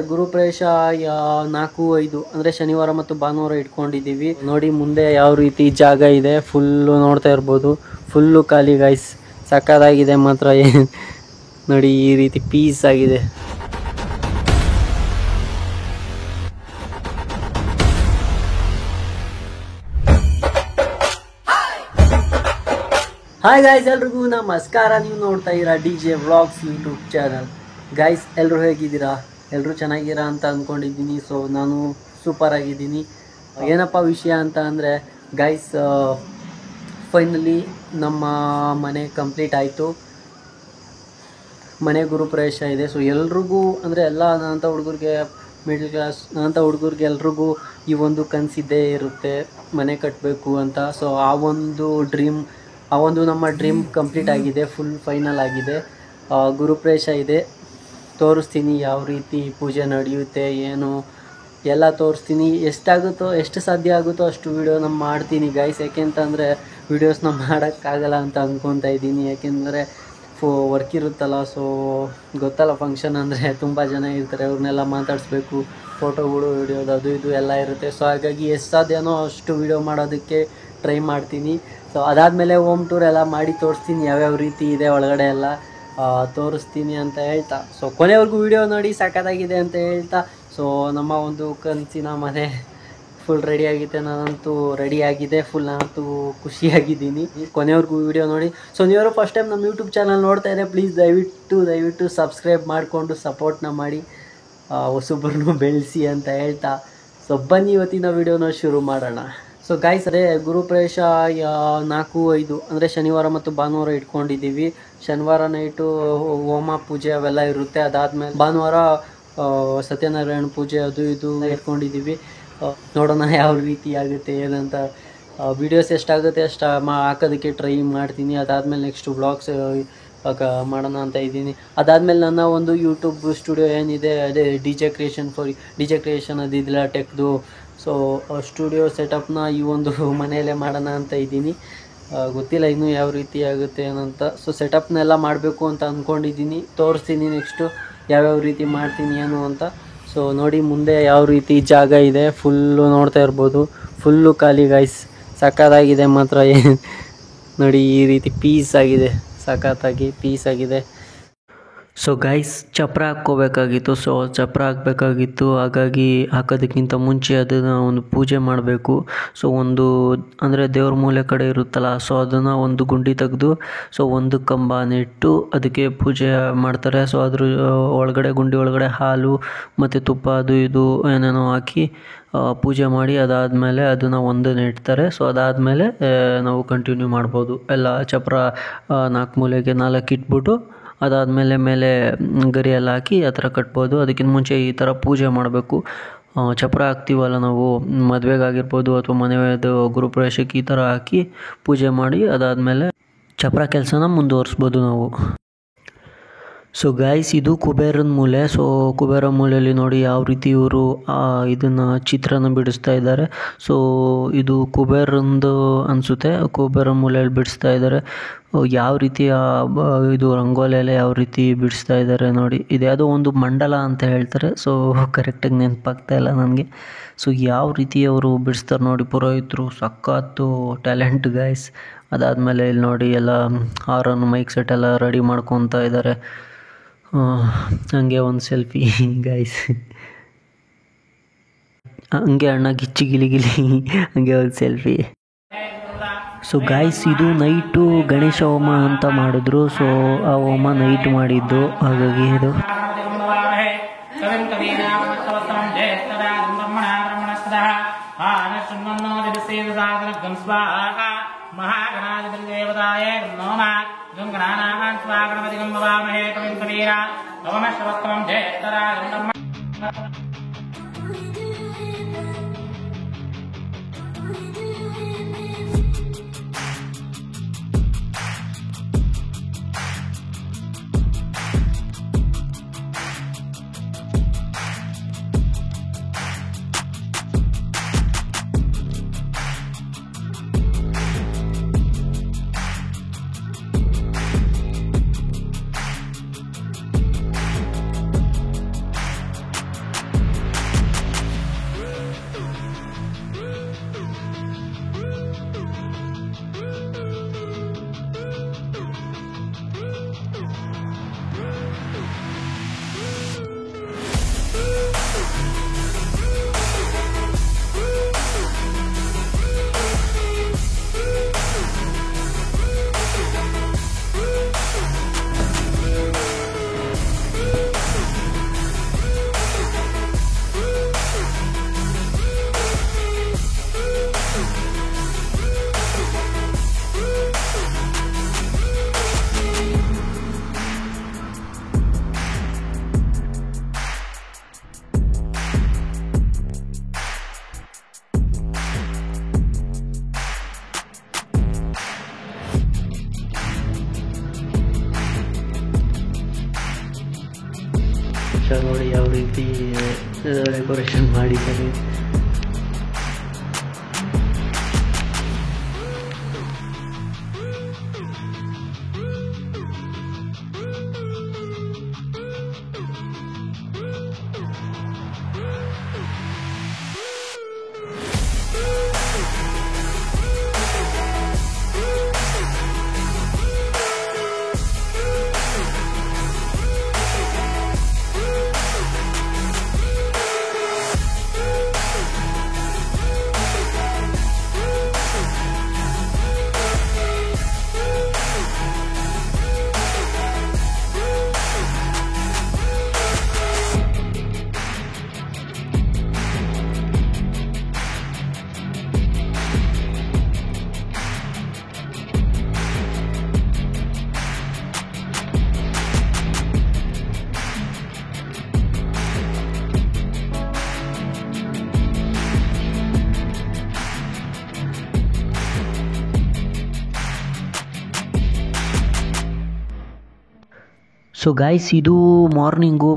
ಗುರುಪ್ರವೇಶ 4-5 ಅಂದರೆ ಶನಿವಾರ ಮತ್ತು ಭಾನುವಾರ ಇಟ್ಕೊಂಡಿದ್ದೀವಿ. ನೋಡಿ ಮುಂದೆ ಯಾವ ರೀತಿ ಜಾಗ ಇದೆ, ಫುಲ್ಲು ನೋಡ್ತಾ ಇರ್ಬೋದು, ಫುಲ್ಲು ಖಾಲಿ ಗೈಸ್. ಸಕ್ಕತ್ತಾಗಿದೆ ಮಾತ್ರ. ನೋಡಿ ಈ ರೀತಿ ಪೀಸ್ ಆಗಿದೆ. ಹಾಯ್ ಗಾಯ್ಸ್, ಎಲ್ರಿಗೂ ನಮಸ್ಕಾರ. ನೀವು ನೋಡ್ತಾ ಇದ್ದೀರಾ DJ Vlogs YouTube channel. Guys, ಎಲ್ಲರೂ ಹೇಗಿದ್ದೀರಾ? ಎಲ್ಲರೂ ಚೆನ್ನಾಗಿರಾ ಅಂತ ಅಂದ್ಕೊಂಡಿದ್ದೀನಿ. ಸೊ ನಾನು ಸೂಪರ್ ಆಗಿದ್ದೀನಿ. ಏನಪ್ಪ ವಿಷಯ ಅಂತ ಅಂದರೆ ಗಾಯ್ಸ್, ಫೈನಲಿ ನಮ್ಮ ಮನೆ ಕಂಪ್ಲೀಟ್ ಆಯಿತು. ಮನೆ ಗುರುಪ್ರವೇಶ ಇದೆ. ಸೊ ಎಲ್ರಿಗೂ ಅಂದರೆ ಎಲ್ಲ ನನ್ನಂಥ ಹುಡುಗರಿಗೆ, ಮಿಡ್ಲ್ ಕ್ಲಾಸ್ ನನ್ನಂಥ ಹುಡುಗರಿಗೆ ಎಲ್ರಿಗೂ ಈ ಒಂದು ಕನಸಿದ್ದೇ ಇರುತ್ತೆ, ಮನೆ ಕಟ್ಟಬೇಕು ಅಂತ. ಸೊ ಆ ಒಂದು ನಮ್ಮ ಡ್ರೀಮ್ ಕಂಪ್ಲೀಟ್ ಆಗಿದೆ, ಫುಲ್ ಫೈನಲ್ ಆಗಿದೆ. ಗುರುಪ್ರವೇಶ ಇದೆ, ತೋರಿಸ್ತೀನಿ ಯಾವ ರೀತಿ ಪೂಜೆ ನಡೆಯುತ್ತೆ ಏನು ಎಲ್ಲ ತೋರಿಸ್ತೀನಿ. ಎಷ್ಟು ಸಾಧ್ಯ ಆಗುತ್ತೋ ಅಷ್ಟು ವೀಡಿಯೋನ ಮಾಡ್ತೀನಿ ಗೈಸ್. ಯಾಕೆಂತಂದರೆ ವೀಡಿಯೋಸ್ನ ಮಾಡೋಕ್ಕಾಗಲ್ಲ ಅಂತ ಅಂದ್ಕೊತಾ ಇದ್ದೀನಿ. ಯಾಕೆಂದರೆ ವರ್ಕ್ ಇರುತ್ತಲ್ಲ. ಸೊ ಗೊತ್ತಲ್ಲ, ಫಂಕ್ಷನ್ ಅಂದರೆ ತುಂಬ ಜನ ಇರ್ತಾರೆ, ಅವ್ರನ್ನೆಲ್ಲ ಮಾತಾಡಿಸ್ಬೇಕು, ಫೋಟೋಗಳು, ವಿಡಿಯೋದು ಅದು ಇದು ಎಲ್ಲ ಇರುತ್ತೆ. ಸೊ ಹಾಗಾಗಿ ಎಷ್ಟು ಸಾಧ್ಯನೋ ಅಷ್ಟು ವೀಡಿಯೋ ಮಾಡೋದಕ್ಕೆ ಟ್ರೈ ಮಾಡ್ತೀನಿ. ಸೊ ಅದಾದಮೇಲೆ ಹೋಮ್ ಟೂರ್ ಎಲ್ಲ ಮಾಡಿ ತೋರಿಸ್ತೀನಿ, ಯಾವ್ಯಾವ ರೀತಿ ಇದೆ ಒಳಗಡೆ ಎಲ್ಲ ತೋರಿಸ್ತೀನಿ ಅಂತ ಹೇಳ್ತಾ, ಸೊ ಕೊನೆವರೆಗೂ ವೀಡಿಯೋ ನೋಡಿ, ಸಖತ್ತಾಗಿದೆ ಅಂತ ಹೇಳ್ತಾ, ಸೊ ನಮ್ಮ ಒಂದು ಕನಸಿನ ಮನೆ ಫುಲ್ ರೆಡಿ ಆಗಿದೆ. ನಾನಂತೂ ರೆಡಿ ಆಗಿದೆ ಫುಲ್. ನಾನಂತೂ ಖುಷಿಯಾಗಿದ್ದೀನಿ. ಕೊನೆವರೆಗೂ ವೀಡಿಯೋ ನೋಡಿ. ಸೊ ನೀವರು ಫಸ್ಟ್ ಟೈಮ್ ನಮ್ಮ ಯೂಟ್ಯೂಬ್ ಚಾನಲ್ ನೋಡ್ತಾ ಇದ್ದರೆ ಪ್ಲೀಸ್ ದಯವಿಟ್ಟು ಸಬ್ಸ್ಕ್ರೈಬ್ ಮಾಡಿಕೊಂಡು ಸಪೋರ್ಟ್ನ ಮಾಡಿ, ಹೊಸೊಬ್ಬರನ್ನು ಬೆಳೆಸಿ ಅಂತ ಹೇಳ್ತಾ, ಸೊ ಬನ್ನಿ ಇವತ್ತಿನ ವೀಡಿಯೋನ ಶುರು ಮಾಡೋಣ. ಸೊ ಗಾಯ್ಸ್, ಅದೇ ಗುರುಪ್ರವೇಶ 4-5 ಅಂದರೆ ಶನಿವಾರ ಮತ್ತು ಭಾನುವಾರ ಇಟ್ಕೊಂಡಿದ್ದೀವಿ. ಶನಿವಾರ ನೈಟು ಹೋಮ ಪೂಜೆ ಅವೆಲ್ಲ ಇರುತ್ತೆ. ಅದಾದಮೇಲೆ ಭಾನುವಾರ ಸತ್ಯನಾರಾಯಣ ಪೂಜೆ ಅದು ಇದು ಇಟ್ಕೊಂಡಿದ್ದೀವಿ. ನೋಡೋಣ ಯಾವ ರೀತಿ ಆಗುತ್ತೆ ಏನಂತ. ವೀಡಿಯೋಸ್ ಎಷ್ಟಾಗುತ್ತೆ ಅಷ್ಟು ಹಾಕೋದಕ್ಕೆ ಟ್ರೈ ಮಾಡ್ತೀನಿ. ಅದಾದಮೇಲೆ ನೆಕ್ಸ್ಟ್ ವ್ಲಾಗ್ಸ್ ಮಾಡೋಣ ಅಂತ ಇದ್ದೀನಿ. ಅದಾದಮೇಲೆ ನನ್ನ ಒಂದು ಯೂಟ್ಯೂಬ್ ಸ್ಟುಡಿಯೋ ಏನಿದೆ, ಅದೇ DJ ಕ್ರಿಯೇಷನ್ ಅದಿಲ್ಲ ಟೆಕ್ದು. ಸೊ ಸ್ಟುಡಿಯೋ ಸೆಟಪ್ನ ಈ ಒಂದು ಮನೆಯಲ್ಲೇ ಮಾಡೋಣ ಅಂತ ಇದ್ದೀನಿ. ಗೊತ್ತಿಲ್ಲ ಇನ್ನೂ ಯಾವ ರೀತಿ ಆಗುತ್ತೆ ಏನಂತ. ಸೊ ಸೆಟಪ್ನೆಲ್ಲ ಮಾಡಬೇಕು ಅಂತ ಅಂದ್ಕೊಂಡಿದ್ದೀನಿ. ತೋರಿಸ್ತೀನಿ ನೆಕ್ಸ್ಟು ಯಾವ್ಯಾವ ರೀತಿ ಮಾಡ್ತೀನಿ ಏನು ಅಂತ. ಸೊ ನೋಡಿ ಮುಂದೆ ಯಾವ ರೀತಿ ಜಾಗ ಇದೆ, ಫುಲ್ಲು ನೋಡ್ತಾ ಇರ್ಬೋದು, ಫುಲ್ಲು ಖಾಲಿ ಗೈಸ್. ಸಕ್ಕತ್ತಾಗಿದೆ ಮಾತ್ರ. ನೋಡಿ ಈ ರೀತಿ ಪೀಸ್ ಆಗಿದೆ, ಸಖತ್ತಾಗಿ ಪೀಸ್ ಆಗಿದೆ. ಸೊ ಗೈಸ್, ಚಪ್ರ ಹಾಕ್ಕೋಬೇಕಾಗಿತ್ತು. ಸೊ ಚಪ್ರ ಹಾಕಬೇಕಾಗಿತ್ತು. ಹಾಗಾಗಿ ಹಾಕೋದಕ್ಕಿಂತ ಮುಂಚೆ ಅದನ್ನು ಒಂದು ಪೂಜೆ ಮಾಡಬೇಕು. ಸೊ ಒಂದು ಅಂದರೆ ದೇವ್ರ ಮೂಲೆ ಕಡೆ ಇರುತ್ತಲ್ಲ, ಸೊ ಅದನ್ನು ಒಂದು ಗುಂಡಿ ತೆಗೆದು ಸೊ ಒಂದು ಕಂಬ ನೆಟ್ಟು ಅದಕ್ಕೆ ಪೂಜೆ ಮಾಡ್ತಾರೆ. ಸೊ ಅದ್ರ ಗುಂಡಿ ಒಳಗಡೆ ಹಾಲು ಮತ್ತು ತುಪ್ಪ ಅದು ಇದು ಏನೇನೋ ಹಾಕಿ ಪೂಜೆ ಮಾಡಿ ಅದಾದಮೇಲೆ ಅದನ್ನು ಒಂದು ನೆಡ್ತಾರೆ. ಸೊ ಅದಾದಮೇಲೆ ನಾವು ಕಂಟಿನ್ಯೂ ಮಾಡ್ಬೋದು. ಎಲ್ಲ ಚಪ್ರ 4 ಮೂಲೆಗೆ 4 ಇಟ್ಬಿಟ್ಟು ಅದಾದಮೇಲೆ ಮೇಲೆ ಗರಿ ಎಲ್ಲ ಹಾಕಿ ಆ ಥರ ಕಟ್ಬೋದು. ಅದಕ್ಕಿಂತ ಮುಂಚೆ ಈ ಥರ ಪೂಜೆ ಮಾಡಬೇಕು. ಚಪ್ರ ಹಾಕ್ತೀವಲ್ಲ ನಾವು ಮದುವೆಗಾಗಿರ್ಬೋದು ಅಥವಾ ಮನೆಯದು ಗುರುಪ್ರವೇಶಕ್ಕೆ, ಈ ಥರ ಹಾಕಿ ಪೂಜೆ ಮಾಡಿ ಅದಾದಮೇಲೆ ಚಪ್ರ ಕೆಲಸನ ಮುಂದುವರಿಸ್ಬೋದು ನಾವು. ಸೊ ಗಾಯ್ಸ್, ಇದು ಕುಬೇರನ ಮೂಲೆ. ಸೊ ಕುಬೇರ ಮೂಲೆಯಲ್ಲಿ ನೋಡಿ ಯಾವ ರೀತಿ ಇವರು ಇದನ್ನು ಚಿತ್ರನ ಬಿಡಿಸ್ತಾ ಇದ್ದಾರೆ. ಸೊ ಇದು ಕುಬೇರಂದು ಅನಿಸುತ್ತೆ. ಕುಬೇರ ಮೂಲೆಯಲ್ಲಿ ಬಿಡಿಸ್ತಾ ಇದ್ದಾರೆ. ಯಾವ ರೀತಿ ಇದು ರಂಗೋಲಿಯಲ್ಲೇ ಯಾವ ರೀತಿ ಬಿಡಿಸ್ತಾ ಇದ್ದಾರೆ ನೋಡಿ. ಇದ್ಯಾವುದೋ ಒಂದು ಮಂಡಲ ಅಂತ ಹೇಳ್ತಾರೆ. ಸೊ ಕರೆಕ್ಟಾಗಿ ನೆನಪಾಗ್ತಾ ಇಲ್ಲ ನನಗೆ. ಸೊ ಯಾವ ರೀತಿ ಅವರು ಬಿಡಿಸ್ತಾರೆ ನೋಡಿ, ಪುರೋಹಿತರು ಸಖತ್ತು ಟ್ಯಾಲೆಂಟ್ ಗೈಸ್. ಅದಾದಮೇಲೆ ಇಲ್ಲಿ ನೋಡಿ ಎಲ್ಲ ಹಾರನ್ನು ಮೈಕ್ ಸೆಟ್ ಎಲ್ಲ ರೆಡಿ ಮಾಡ್ಕೊತಾ ಇದ್ದಾರೆ. ಹಂಗೆ ಒಂದು ಸೆಲ್ಫಿ ಗೈಸ್. ಹಂಗೆ ಅಣ್ಣ ಗಿಚ್ಚಿ ಗಿಲಿ ಹಂಗೆ ಒಂದು ಸೆಲ್ಫಿ. ಸೊ ಗಾಯ್ಸ್, ಇದು ನೈಟು ಗಣೇಶ ಹೋಮ ಅಂತ ಮಾಡಿದ್ರು. ಸೊ ಆ ಹೋಮ ನೈಟ್ ಮಾಡಿದ್ದು, ಹಾಗಾಗಿ ಇದು ಡೆಕೋರೇಷನ್ ಮಾಡಿದ್ದಾರೆ. ಸೊ ಗಾಯ್ಸ್, ಇದು ಮಾರ್ನಿಂಗು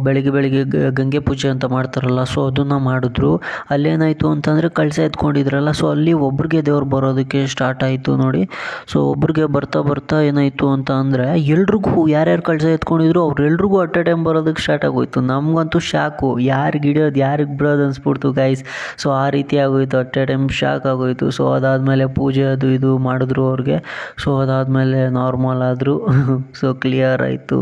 ಬೆಳಗ್ಗೆ ಗಂಗೆ ಪೂಜೆ ಅಂತ ಮಾಡ್ತಾರಲ್ಲ, ಸೊ ಅದನ್ನು ಮಾಡಿದ್ರು. ಅಲ್ಲೇನಾಯಿತು ಅಂತಂದರೆ ಕಳಸ ಎತ್ಕೊಂಡಿದ್ರಲ್ಲ, ಸೊ ಅಲ್ಲಿ ಒಬ್ರಿಗೆ ದೇವ್ರು ಬರೋದಕ್ಕೆ ಸ್ಟಾರ್ಟ್ ಆಯಿತು ನೋಡಿ. ಸೊ ಒಬ್ರಿಗೆ ಬರ್ತಾ ಏನಾಯಿತು ಅಂತ ಅಂದರೆ ಎಲ್ರಿಗೂ ಯಾರ್ಯಾರು ಕಳಸ ಎತ್ಕೊಂಡಿದ್ರು ಅವ್ರೆಲ್ರಿಗೂ ಅಟ್ ಎ ಟೈಮ್ ಬರೋದಕ್ಕೆ ಸ್ಟಾರ್ಟ್ ಆಗೋಯ್ತು. ನಮಗಂತೂ ಶಾಕು, ಯಾರಿಗೆ ಹಿಡಿಯೋದು ಯಾರಿಗೆ ಬಿಡೋದು ಅನಿಸ್ಬಿಡ್ತು ಗೈಸ್. ಸೊ ಆ ರೀತಿ ಆಗೋಯ್ತು, ಅಟ್ ಎ ಟೈಮ್ ಶಾಕ್ ಆಗೋಯ್ತು. ಸೊ ಅದಾದಮೇಲೆ ಪೂಜೆ ಅದು ಇದು ಮಾಡಿದ್ರು ಅವ್ರಿಗೆ. ಸೊ ಅದಾದಮೇಲೆ ನಾರ್ಮಲ್ ಆದರು. ಸೊ ಕ್ಲಿಯರ್ ಆಯಿತು.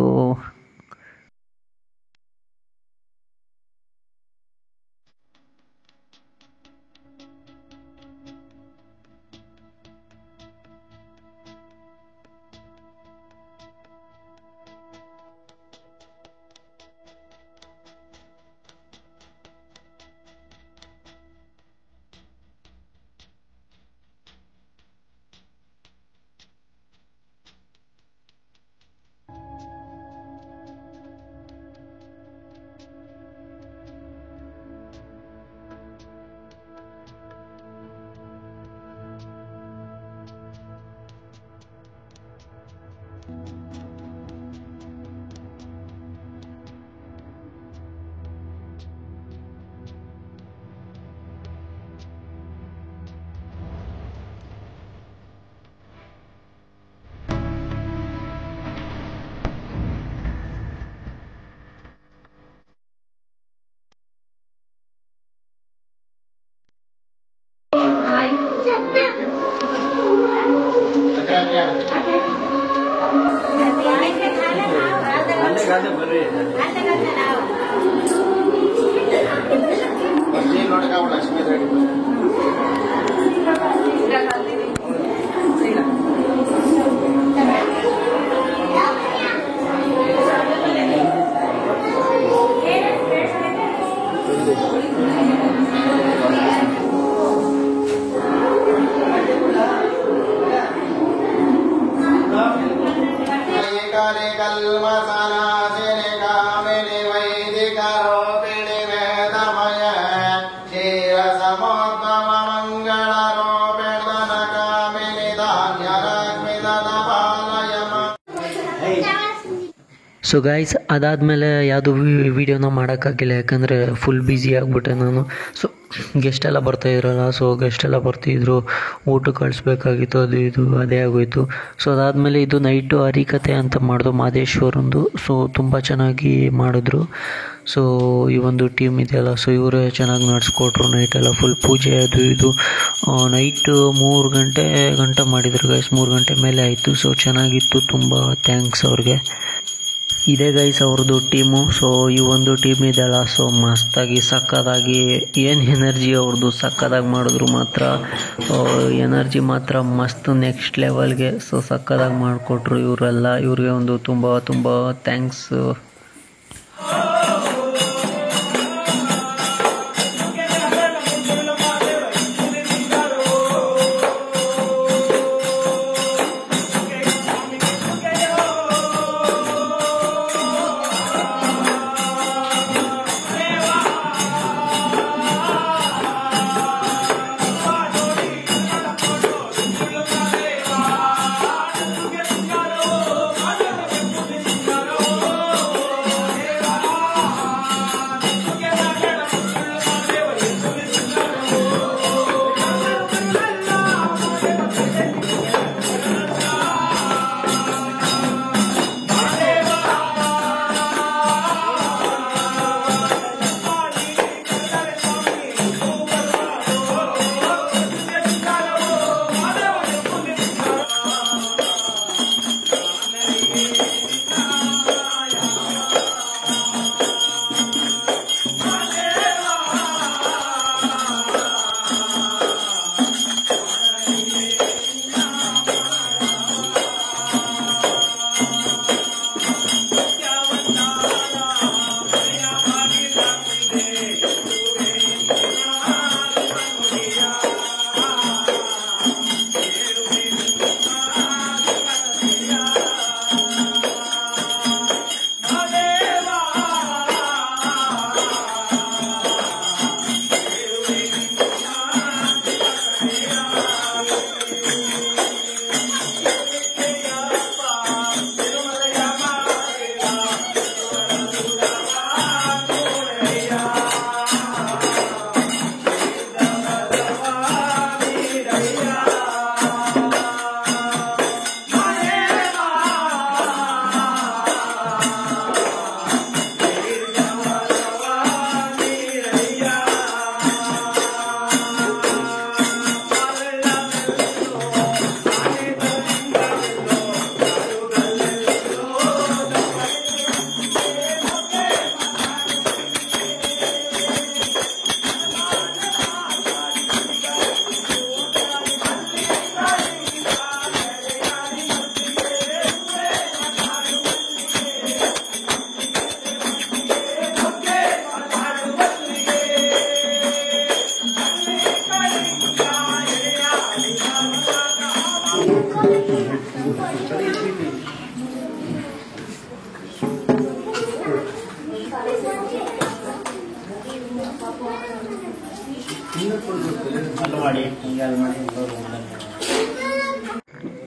ಸೊ ಗೈಸ್, ಅದಾದಮೇಲೆ ಯಾವುದು ವೀಡಿಯೋನ ಮಾಡೋಕ್ಕಾಗಿಲ್ಲ, ಯಾಕಂದರೆ ಫುಲ್ ಬ್ಯುಸಿ ಆಗಿಬಿಟ್ಟೆ ನಾನು. ಸೊ ಗೆಸ್ಟೆಲ್ಲ ಬರ್ತಾಯಿದ್ರಲ್ಲ, ಸೊ ಗೆಸ್ಟೆಲ್ಲ ಬರ್ತಿದ್ರು, ಊಟ ಕಳಿಸ್ಬೇಕಾಗಿತ್ತು, ಅದು ಇದು ಅದೇ ಆಗೋಯಿತು. ಸೊ ಅದಾದಮೇಲೆ ಇದು ನೈಟು ಹರಿಕತೆ ಅಂತ ಮಾಡಿದ್ರು ಮಾದೇಶ್ವರಂದು. ಸೊ ತುಂಬ ಚೆನ್ನಾಗಿ ಮಾಡಿದ್ರು. ಸೊ ಈ ಒಂದು ಟೀಮ್ ಇದೆಯಲ್ಲ, ಸೊ ಇವರೇ ಚೆನ್ನಾಗಿ ನಡೆಸ್ಕೊಟ್ರು. ನೈಟೆಲ್ಲ ಫುಲ್ ಪೂಜೆ ಅದು ಇದು. ನೈಟು 3 ಗಂಟೆ ಮಾಡಿದ್ರು ಗೈಸ್, 3 ಗಂಟೆ ಮೇಲೆ ಆಯಿತು. ಸೊ ಚೆನ್ನಾಗಿತ್ತು, ತುಂಬ ಥ್ಯಾಂಕ್ಸ್ ಅವ್ರಿಗೆ. ಇದೇ ಗೈಸ್ ಅವ್ರದ್ದು ಟೀಮು. ಸೊ ಈ ಒಂದು ಟೀಮ್ ಇದೆಯಲ್ಲ, ಸೊ ಮಸ್ತಾಗಿ ಸಕ್ಕದಾಗಿ ಏನು ಎನರ್ಜಿ ಅವ್ರದ್ದು, ಸಕ್ಕದಾಗಿ ಮಾಡಿದ್ರು ಮಾತ್ರ. ಎನರ್ಜಿ ಮಾತ್ರ ಮಸ್ತ್ ನೆಕ್ಸ್ಟ್ ಲೆವೆಲ್ಗೆ. ಸೊ ಸಕ್ಕದಾಗಿ ಮಾಡಿಕೊಟ್ರು ಇವರೆಲ್ಲ. ಇವ್ರಿಗೆ ಒಂದು ತುಂಬ ಥ್ಯಾಂಕ್ಸ್.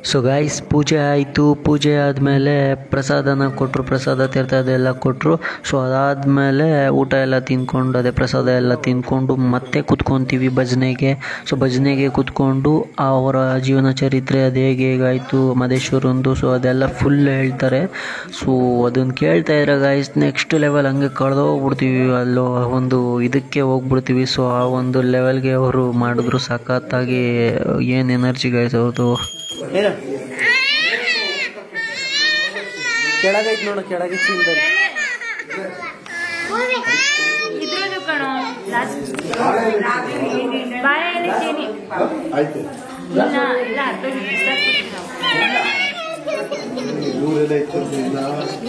ಸೊ ಗೈಸ್, ಪೂಜೆ ಆಯಿತು. ಪೂಜೆ ಆದಮೇಲೆ ಪ್ರಸಾದನ ಕೊಟ್ಟರು, ಪ್ರಸಾದ ತೀರ್ಥ ಅದೆಲ್ಲ ಕೊಟ್ಟರು. ಸೊ ಅದಾದಮೇಲೆ ಊಟ ಎಲ್ಲ ತಿಂದ್ಕೊಂಡು, ಅದೇ ಪ್ರಸಾದ ಎಲ್ಲ ತಿಂದ್ಕೊಂಡು ಮತ್ತೆ ಕೂತ್ಕೊತೀವಿ ಭಜನೆಗೆ. ಸೊ ಭಜನೆಗೆ ಕೂತ್ಕೊಂಡು ಅವರ ಜೀವನ ಚರಿತ್ರೆ ಅದು ಹೇಗಾಯಿತು ಮಹದೇಶ್ವರಂದು, ಸೊ ಅದೆಲ್ಲ ಫುಲ್ ಹೇಳ್ತಾರೆ. ಸೊ ಅದನ್ನು ಕೇಳ್ತಾ ಇದ್ರೆ ಗೈಸ್ ನೆಕ್ಸ್ಟ್ ಲೆವೆಲ್ ಹಂಗೆ ಕಳೆದೋಗ್ಬಿಡ್ತೀವಿ, ಅಲ್ಲೋ ಒಂದು ಇದಕ್ಕೆ ಹೋಗ್ಬಿಡ್ತೀವಿ. ಸೊ ಆ ಒಂದು ಲೆವೆಲ್ಗೆ ಅವರು ಮಾಡಿದ್ರು ಸಖತ್ತಾಗಿ. ಏನು ಎನರ್ಜಿ ಗೈಸ್ ಅವ್ರದ್ದು. ಕೆಳಗೈತೆ ನೋಡು, ಕೆಳಗೆ ಚೀಲದಲ್ಲಿ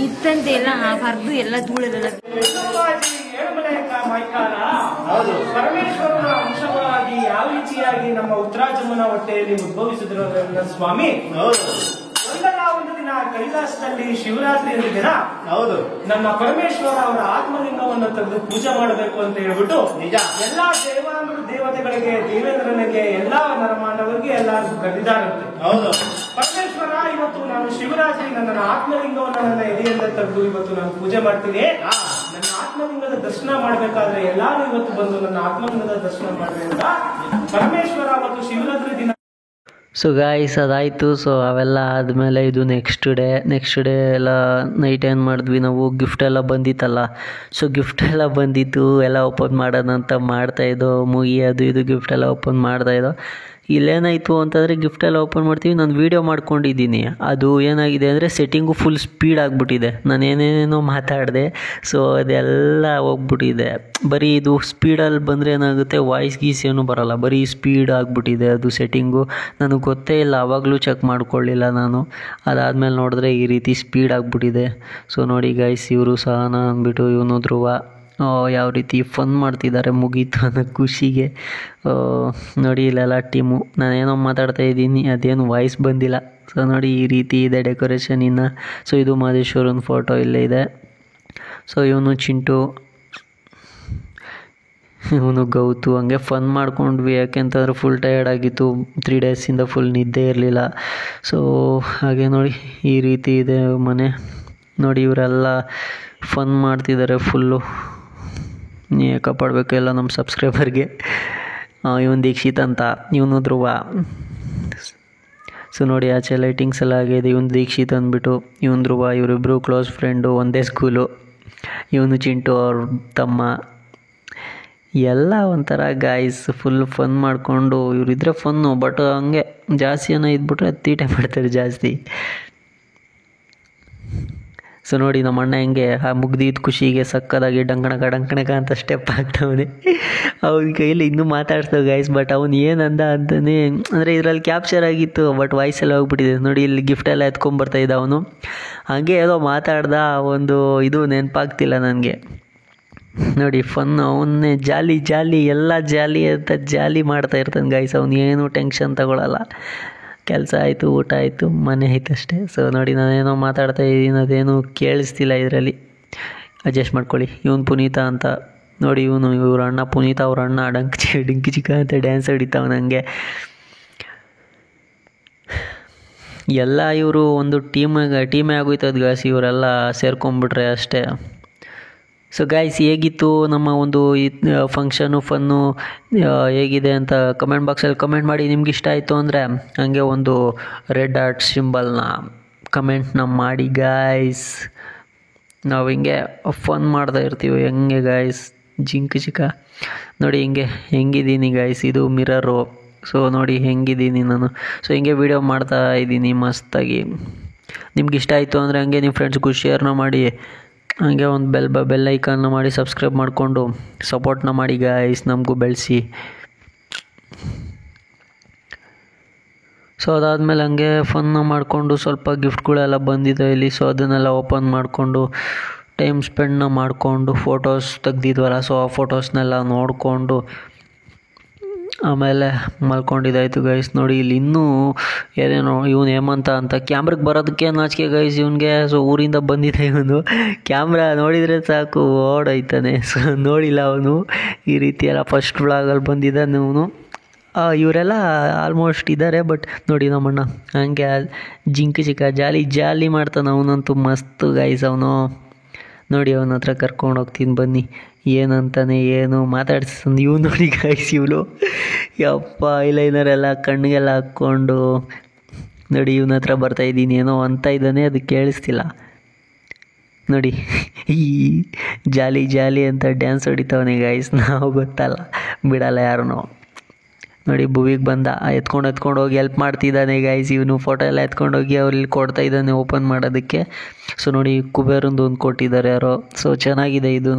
ಇತ್ತಂತೆ ಎಲ್ಲ ಬರ್ದು ಎಲ್ಲ ಧೂಳೆಲ್ಲ. ಪರಮೇಶ್ವರನ ಅಂಶವಾಗಿ ಯಾವ ರೀತಿಯಾಗಿ ನಮ್ಮ ಉತ್ತರಾಜಮ್ಮನ ಹೊಟ್ಟೆಯಲ್ಲಿ ಉದ್ಭವಿಸಿದ್ರು ಸ್ವಾಮಿ. ಒಂದಲ್ಲ ಒಂದು ದಿನ ಕೈಲಾಸದಲ್ಲಿ ಶಿವರಾತ್ರಿ ದಿನ ಹೌದು ನಮ್ಮ ಪರಮೇಶ್ವರ ಅವರ ಆತ್ಮಲಿಂಗವನ್ನು ತೆಗೆದು ಪೂಜೆ ಮಾಡಬೇಕು ಅಂತ ಹೇಳ್ಬಿಟ್ಟು ನಿಜ ಎಲ್ಲಾ ದೇವತೆಗಳಿಗೆ, ದೇವೇಂದ್ರನಿಗೆ, ಎಲ್ಲಾ ನರಮಾನವರಿಗೆ ಎಲ್ಲರಿಗೂ ಕರೆದಿದ್ದಾರಂತೆ. ಹೌದು ಪರಮೇಶ್ವರ, ಇವತ್ತು ನಾನು ಶಿವರಾತ್ರಿ ನನ್ನ ಆತ್ಮಲಿಂಗವನ್ನು ನನ್ನ ಎದೆಯಿಂದ ತೆಗೆದು ಇವತ್ತು ನಾನು ಪೂಜೆ ಮಾಡ್ತೀನಿ. ನನ್ನ ಆತ್ಮಲಿಂಗದ ದರ್ಶನ ಮಾಡ್ಬೇಕಾದ್ರೆ ಎಲ್ಲಾರು ಇವತ್ತು ಬಂದು ನನ್ನ ಆತ್ಮಲಿಂಗದ ದರ್ಶನ ಮಾಡ್ಬೇಕು ಅಂತ ಪರಮೇಶ್ವರ ಅವತ್ತು ಶಿವರಾತ್ರಿ ದಿನ. So guys ಅದಾಯಿತು. ಸೊ ಅವೆಲ್ಲ ಆದಮೇಲೆ ಇದು ನೆಕ್ಸ್ಟ್ ಡೇ ಎಲ್ಲ ನೈಟ್ ಏನು ಮಾಡಿದ್ವಿ ನಾವು, ಗಿಫ್ಟ್ ಎಲ್ಲ ಬಂದಿತ್ತಲ್ಲ. ಸೊ ಗಿಫ್ಟ್ ಎಲ್ಲ ಬಂದಿತ್ತು, ಎಲ್ಲ ಓಪನ್ ಮಾಡೋಣ ಅಂತ ಮಾಡ್ತಾಯಿದ್ದೋ. ಮೂಗಿ ಅದು ಇದು ಗಿಫ್ಟ್ ಎಲ್ಲ ಓಪನ್ ಮಾಡ್ತಾಯಿದ್ದೋ. ಇಲ್ಲೇನಾಯಿತು ಅಂತಂದರೆ ಗಿಫ್ಟ್ ಎಲ್ಲ ಓಪನ್ ಮಾಡ್ತೀವಿ, ನಾನು ವೀಡಿಯೋ ಮಾಡ್ಕೊಂಡಿದ್ದೀನಿ. ಅದು ಏನಾಗಿದೆ ಅಂದರೆ ಸೆಟ್ಟಿಂಗು ಫುಲ್ ಸ್ಪೀಡ್ ಆಗಿಬಿಟ್ಟಿದೆ. ನಾನು ಏನೇನೋ ಮಾತಾಡಿದೆ, ಸೊ ಅದೆಲ್ಲ ಹೋಗ್ಬಿಟ್ಟಿದೆ. ಬರೀ ಇದು ಸ್ಪೀಡಲ್ಲಿ ಬಂದರೆ ಏನಾಗುತ್ತೆ, ವಾಯ್ಸ್ ಗೀಸ್ ಏನೂ ಬರೋಲ್ಲ, ಬರೀ ಸ್ಪೀಡ್ ಆಗಿಬಿಟ್ಟಿದೆ ಅದು ಸೆಟ್ಟಿಂಗು. ನನಗೆ ಗೊತ್ತೇ ಇಲ್ಲ, ಆವಾಗಲೂ ಚೆಕ್ ಮಾಡ್ಕೊಳ್ಳಿಲ್ಲ ನಾನು. ಅದಾದಮೇಲೆ ನೋಡಿದ್ರೆ ಈ ರೀತಿ ಸ್ಪೀಡ್ ಆಗಿಬಿಟ್ಟಿದೆ. ಸೊ ನೋಡಿ ಗೈಸ್, ಇವರು ಸಹನ ಅಂದ್ಬಿಟ್ಟು ಇವನು ಧ್ರುವ ಯಾವ ರೀತಿ ಫನ್ ಮಾಡ್ತಿದ್ದಾರೆ ಮುಗೀತು ಅನ್ನೋ ಖುಷಿಗೆ. ನೋಡಿ ಇಲ್ಲೆಲ್ಲ ಟೀಮು, ನಾನೇನೋ ಮಾತಾಡ್ತಾ ಇದ್ದೀನಿ, ಅದೇನು ವಾಯ್ಸ್ ಬಂದಿಲ್ಲ. ಸೊ ನೋಡಿ ಈ ರೀತಿ ಇದೆ ಡೆಕೋರೇಷನ್ ಇನ್ನು. ಸೊ ಇದು ಮಹದೇಶ್ವರನ ಫೋಟೋ ಇಲ್ಲೇ ಇದೆ. ಸೊ ಇವನು ಚಿಂಟು, ಇವನು ಗೌತು. ಹಂಗೆ ಫನ್ ಮಾಡ್ಕೊಂಡ್ವಿ, ಯಾಕೆಂತಂದ್ರೆ ಫುಲ್ ಟಯರ್ಡ್ ಆಗಿತ್ತು, 3 ಡೇಸಿಂದ ಫುಲ್ ನಿದ್ದೆ ಇರಲಿಲ್ಲ. ಸೊ ಹಾಗೆ ನೋಡಿ ಈ ರೀತಿ ಇದೆ ಮನೆ. ನೋಡಿ ಇವರೆಲ್ಲ ಫನ್ ಮಾಡ್ತಿದ್ದಾರೆ ಫುಲ್ಲು. ಕಾಪಾಡಬೇಕು ಎಲ್ಲ ನಮ್ಮ ಸಬ್ಸ್ಕ್ರೈಬರ್ಗೆ. ಇವನು ದೀಕ್ಷಿತ್ ಅಂತ, ಇವನು ಧ್ರುವ. ಸೊ ನೋಡಿ ಆಚೆ ಲೈಟಿಂಗ್ಸ್ ಎಲ್ಲ ಆಗಿದೆ. ಇವನು ದೀಕ್ಷಿತ್ ಅಂದ್ಬಿಟ್ಟು, ಇವನು ಧ್ರುವ, ಇವರಿಬ್ಬರು ಕ್ಲೋಸ್ ಫ್ರೆಂಡು, ಒಂದೇ ಸ್ಕೂಲು. ಇವನು ಚಿಂಟು ಅವ್ರ ತಮ್ಮ. ಎಲ್ಲ ಒಂಥರ ಗಾಯ್ಸ್ ಫುಲ್ ಫನ್ ಮಾಡಿಕೊಂಡು, ಇವರಿದ್ರೆ ಫನ್ನು. ಬಟ್ ಹಂಗೆ ಜಾಸ್ತಿ ಜನ ಇದ್ಬಿಟ್ರೆ ತೀಟೆ ಮಾಡ್ತಾರೆ ಜಾಸ್ತಿ. ಸೊ ನೋಡಿ ನಮ್ಮ ಅಣ್ಣ ಹೆಂಗೆ ಆ ಮುಗ್ದಿದ್ದು ಖುಷಿಗೆ ಸಕ್ಕದಾಗಿ ಡಂಕಣಕ ಅಂತ ಸ್ಟೆಪ್ ಆಗ್ತಾವನೆ. ಅವನ ಕೈಯಲ್ಲಿ ಇನ್ನೂ ಮಾತಾಡ್ತಾವೆ ಗೈಸ್. ಬಟ್ ಅವನು ಏನಂದ ಅಂತಾನೆ ಅಂದರೆ ಇದರಲ್ಲಿ ಕ್ಯಾಪ್ಚರ್ ಆಗಿತ್ತು, ಬಟ್ ವಾಯ್ಸ್ ಎಲ್ಲ ಹೋಗ್ಬಿಟ್ಟಿದೆ. ನೋಡಿ ಇಲ್ಲಿ ಗಿಫ್ಟ್ ಎಲ್ಲ ಎತ್ಕೊಂಬರ್ತಾಯಿದ್ದ ಅವನು. ಹಾಗೆ ಏನೋ ಮಾತಾಡ್ದ, ಒಂದು ಇದು ನೆನಪಾಗ್ತಿಲ್ಲ ನನಗೆ. ನೋಡಿ ಫನ್, ಅವನ್ನೇ ಜಾಲಿ ಎಲ್ಲ ಜಾಲಿ ಅಂತ ಜಾಲಿ ಮಾಡ್ತಾ ಇರ್ತಾನೆ ಗೈಸ್. ಅವನು ಏನೂ ಟೆನ್ಷನ್ ತಗೊಳ್ಳಲ್ಲ. ಕೆಲಸ ಆಯಿತು, ಊಟ ಆಯಿತು, ಮನೆ ಆಯ್ತು ಅಷ್ಟೇ. ಸೊ ನೋಡಿ ನಾನೇನೋ ಮಾತಾಡ್ತಾ ಇದ್ದೀನಿ, ಅದೇನು ಕೇಳಿಸ್ತಿಲ್ಲ ಇದರಲ್ಲಿ, ಅಡ್ಜಸ್ಟ್ ಮಾಡ್ಕೊಳ್ಳಿ. ಇವನು ಪುನೀತ ಅಂತ ನೋಡಿ, ಇವ್ರ ಅಣ್ಣ ಪುನೀತ, ಅವ್ರ ಅಣ್ಣ ಡಿಂಕಿ ಚಿಕ್ಕ ಅಂತ ಡ್ಯಾನ್ಸ್ ಹೊಡಿತಾವ ನನಗೆ. ಎಲ್ಲ ಇವರು ಒಂದು ಟೀಮೇ ಆಗೋಯ್ತದ ಗಾಯ್ಸ್, ಇವರೆಲ್ಲ ಸೇರ್ಕೊಂಡ್ಬಿಟ್ರೆ ಅಷ್ಟೇ. ಸೊ ಗಾಯ್ಸ್, ಹೇಗಿತ್ತು ನಮ್ಮ ಒಂದು ಫಂಕ್ಷನು, ಫನ್ನು ಹೇಗಿದೆ ಅಂತ ಕಮೆಂಟ್ ಬಾಕ್ಸಲ್ಲಿ ಕಮೆಂಟ್ ಮಾಡಿ. ನಿಮ್ಗೆ ಇಷ್ಟ ಆಯಿತು ಅಂದರೆ ಹಂಗೆ ಒಂದು ರೆಡ್ ಹಾರ್ಟ್ ಸಿಂಬಲ್ನ ಕಮೆಂಟ್ನ ಮಾಡಿ ಗಾಯ್ಸ್. ನಾವು ಹಿಂಗೆ ಫನ್ ಮಾಡ್ತಾ ಇರ್ತೀವಿ ಹೆಂಗೆ ಗಾಯ್ಸ್, ಜಿಂಕ್ ಚಿಕ್ಕ. ನೋಡಿ ಹೆಂಗಿದ್ದೀನಿ ಗಾಯ್ಸ್, ಇದು ಮಿರರು. ಸೊ ನೋಡಿ ಹೆಂಗಿದ್ದೀನಿ ನಾನು. ಸೊ ಹಿಂಗೆ ವೀಡಿಯೋ ಮಾಡ್ತಾ ಇದ್ದೀನಿ ಮಸ್ತಾಗಿ. ನಿಮ್ಗೆ ಇಷ್ಟ ಆಯಿತು ಅಂದರೆ ಹಂಗೆ ನಿಮ್ಮ ಫ್ರೆಂಡ್ಸ್ಗೂ ಶೇರ್ನ ಮಾಡಿ, ಹಾಗೆ ಒಂದು ಬೆಲ್ ಐಕಾನ್ನ ಮಾಡಿ ಸಬ್ಸ್ಕ್ರೈಬ್ ಮಾಡಿಕೊಂಡು ಸಪೋರ್ಟ್ನ ಮಾಡಿ ಗಾಯ್ಸ್, ನಮಗೂ ಬೆಳೆಸಿ. ಸೊ ಅದಾದಮೇಲೆ ಹಂಗೆ ಫನ್ನ ಮಾಡಿಕೊಂಡು ಸ್ವಲ್ಪ ಗಿಫ್ಟ್ಗಳೆಲ್ಲ ಬಂದಿದೆ ಇಲ್ಲಿ. ಸೊ ಅದನ್ನೆಲ್ಲ ಓಪನ್ ಮಾಡಿಕೊಂಡು ಟೈಮ್ ಸ್ಪೆಂಡ್ನ ಮಾಡಿಕೊಂಡು ಫೋಟೋಸ್ ತೆಗ್ದಿದ್ವಲ್ಲ, ಸೊ ಆ ಫೋಟೋಸ್ನೆಲ್ಲ ನೋಡಿಕೊಂಡು ಆಮೇಲೆ ಮಲ್ಕೊಂಡಿದ್ದಾಯ್ತು ಗೈಸ್. ನೋಡಿ ಇಲ್ಲಿ ಇನ್ನೂ ಏನೇನೋ ಇವನು ಹೇಮಂತ ಅಂತ ಕ್ಯಾಮ್ರಾಗೆ ಬರೋದಕ್ಕೆ ನಾಚಿಕೆ ಗೈಸ್ ಇವನಿಗೆ. ಸೊ ಊರಿಂದ ಬಂದಿದ್ದ ಇವನು ಕ್ಯಾಮ್ರಾ ನೋಡಿದರೆ ಸಾಕು ಓಡೋಯ್ತಾನೆ. ಸೊ ನೋಡಿಲ್ಲ ಅವನು ಈ ರೀತಿ ಎಲ್ಲ ಫಸ್ಟ್ ವ್ಲಾಗಲ್ಲಿ ಬಂದಿದ್ದಾನೆ ಅವನು. ಇವರೆಲ್ಲ ಆಲ್ಮೋಸ್ಟ್ ಇದ್ದಾರೆ. ಬಟ್ ನೋಡಿ ನಮ್ಮಣ್ಣ ಹಂಗೆ ಜಿಂಕ ಚಿಕ್ಕ ಜಾಲಿ ಮಾಡ್ತಾನೆ ಅವನಂತೂ ಮಸ್ತ್ ಗೈಸ್ ಅವನು. ನೋಡಿ ಅವನ ಹತ್ರ ಕರ್ಕೊಂಡು ಹೋಗ್ತೀನಿ ಬನ್ನಿ, ಏನಂತಾನೆ ಏನು ಮಾತಾಡ್ಸಂದು. ಇವು ನೋಡಿ ಗೈಸ್ ಇವನು ಯಪ್ಪ ಐಲೈನರ್ ಎಲ್ಲ ಕಣ್ಣಿಗೆಲ್ಲ ಹಾಕ್ಕೊಂಡು ನೋಡಿ ಇವನ ಹತ್ರ ಬರ್ತಾಯಿದ್ದೀನಿ, ಏನೋ ಅಂತ ಇದ್ದಾನೆ, ಅದು ಕೇಳಿಸ್ತಿಲ್ಲ ನೋಡಿ. ಈ ಜಾಲಿ ಅಂತ ಡ್ಯಾನ್ಸ್ ಹೊಡಿತವನೇ ಗೈಸ್. ನಾವು ಗೊತ್ತಲ್ಲ ಬಿಡಲ್ಲ ಯಾರು. ನೋಡಿ ಭುವಿಗೆ ಬಂದ, ಎತ್ಕೊಂಡು ಹೋಗಿ ಹೆಲ್ಪ್ ಮಾಡ್ತಿದ್ದಾನೆ ಗೈಸ್ ಇವನು. ಫೋಟೋ ಎಲ್ಲ ಎತ್ಕೊಂಡೋಗಿ ಅವ್ರಲ್ಲಿ ಕೊಡ್ತಾ ಇದ್ದಾನೆ ಓಪನ್ ಮಾಡೋದಕ್ಕೆ. ಸೊ ನೋಡಿ ಕುಬೇರಂದು ಒಂದು ಕೊಟ್ಟಿದ್ದಾರೆ ಯಾರೋ. ಸೊ ಚೆನ್ನಾಗಿದೆ ಇದೂ.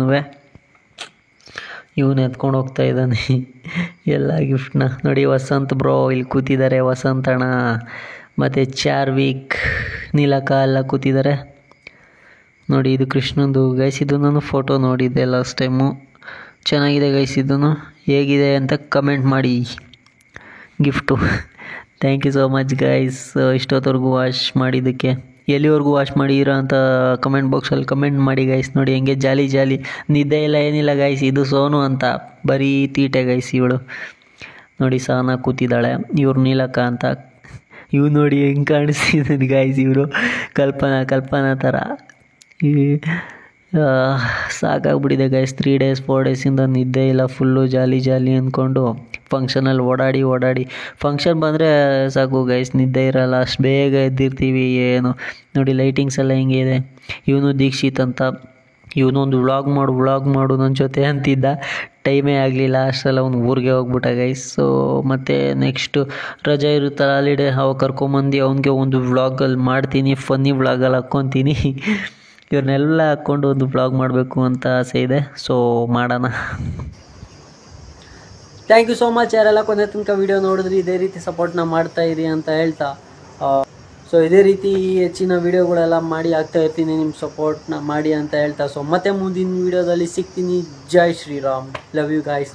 ಇವನು ಎತ್ಕೊಂಡು ಹೋಗ್ತಾ ಇದ್ದಾನೆ ಎಲ್ಲ ಗಿಫ್ಟ್ನ. ನೋಡಿ ವಸಂತ್ ಬ್ರೋ ಇಲ್ಲಿ ಕೂತಿದ್ದಾರೆ, ವಸಂತ್ ಅಣ್ಣ ಮತ್ತು ಚಾರ್ವಿಕ್, ನೀಲಕ ಎಲ್ಲ ಕೂತಿದ್ದಾರೆ. ನೋಡಿ ಇದು ಕೃಷ್ಣಂದು ಗೈಸ್. ಇದು ನಾನು ಫೋಟೋ ನೋಡಿದ್ದೆ ಲಾಸ್ಟ್ ಟೈಮು. ಚೆನ್ನಾಗಿದೆ ಗೈಸ್. ಇದನ್ನು ಹೇಗಿದೆ ಅಂತ ಕಮೆಂಟ್ ಮಾಡಿ. Gift thank you so much guys ಇಷ್ಟೊತ್ತವರೆಗೂ ವಾಚ್ ಮಾಡಿದ್ದಕ್ಕೆ. ಎಲ್ಲಿವರೆಗೂ ವಾಚ್ ಮಾಡಿರೋ ಅಂತ ಕಮೆಂಟ್ ಬಾಕ್ಸಲ್ಲಿ ಕಮೆಂಟ್ ಮಾಡಿ ಗೈಸ್. ನೋಡಿ ಹೆಂಗೆ ಜಾಲಿ ನಿದ್ದೆ ಇಲ್ಲ ಏನಿಲ್ಲ ಗೈಸ್. ಇದು ಸೋನು ಅಂತ ಬರೀ ತೀಟೆ ಗೈಸ್ ಇವಳು. ನೋಡಿ ಸಹನ ಕೂತಿದ್ದಾಳೆ, ಇವ್ರು ನೀಲಕ ಅಂತ. ಇವು ನೋಡಿ ಹೆಂಗೆ ಕಾಣಿಸ್ತಿದ್ದಾನೆ ಗೈಸ್ ಇವರು ಕಲ್ಪನಾ ಥರ. ಸಾಕಾಗ್ಬಿಟ್ಟಿದೆ ಗೈಸ್. 3 days 4 days ನಿದ್ದೆ ಇಲ್ಲ, ಫುಲ್ಲು ಜಾಲಿ ಅಂದ್ಕೊಂಡು ಫಂಕ್ಷನಲ್ಲಿ ಓಡಾಡಿ ಫಂಕ್ಷನ್ ಬಂದರೆ ಸಾಕು ಗೈಸ್, ನಿದ್ದೆ ಇರಲ್ಲ, ಅಷ್ಟು ಬೇಗ ಎದ್ದಿರ್ತೀವಿ ಏನು. ನೋಡಿ ಲೈಟಿಂಗ್ಸ್ ಎಲ್ಲ ಹೆಂಗೆ ಇದೆ. ಇವನು ದೀಕ್ಷಿತ್ ಅಂತ, ಇವನೊಂದು ವ್ಲಾಗ್ ಮಾಡು ನನ್ನ ಜೊತೆ ಅಂತಿದ್ದ, ಟೈಮೇ ಆಗಲಿಲ್ಲ. ಅಷ್ಟೆಲ್ಲ ಅವ್ನು ಊರಿಗೆ ಹೋಗ್ಬಿಟ್ಟ ಗೈಸ್. ಸೊ ಮತ್ತು ನೆಕ್ಸ್ಟು ರಜೆ ಇರುತ್ತಲ್ಲ ಹಾಲಿಡೇ, ಅವಾಗ ಕರ್ಕೊಂಬಂದು ಅವನಿಗೆ ಒಂದು ವ್ಲಾಗಲ್ಲಿ ಮಾಡ್ತೀನಿ, ಫನ್ನಿ ವ್ಲಾಗಲ್ಲಿ ಹಾಕ್ಕೊತೀನಿ. ಇವ್ರನ್ನೆಲ್ಲ ಹಾಕ್ಕೊಂಡು ಒಂದು ವ್ಲಾಗ್ ಮಾಡಬೇಕು ಅಂತ ಆಸೆ ಇದೆ. ಸೊ ಮಾಡೋಣ. ಥ್ಯಾಂಕ್ ಯು ಸೋ ಮಚ್ ಯಾರೆಲ್ಲ ಕೊನೆ ತನಕ ವೀಡಿಯೋ ನೋಡಿದ್ರಿ. ಇದೇ ರೀತಿ ಸಪೋರ್ಟ್ನ ಮಾಡ್ತಾಯಿರಿ ಅಂತ ಹೇಳ್ತಾ, ಸೊ ಇದೇ ರೀತಿ ಹೆಚ್ಚಿನ ವೀಡಿಯೋಗಳೆಲ್ಲ ಮಾಡಿ ಆಗ್ತಾ ಇರ್ತೀನಿ, ನಿಮ್ಮ ಸಪೋರ್ಟ್ನ ಮಾಡಿ ಅಂತ ಹೇಳ್ತಾ. ಸೊ ಮತ್ತೆ ಮುಂದಿನ ವೀಡಿಯೋದಲ್ಲಿ ಸಿಗ್ತೀನಿ. ಜೈ ಶ್ರೀರಾಮ್. Love you guys.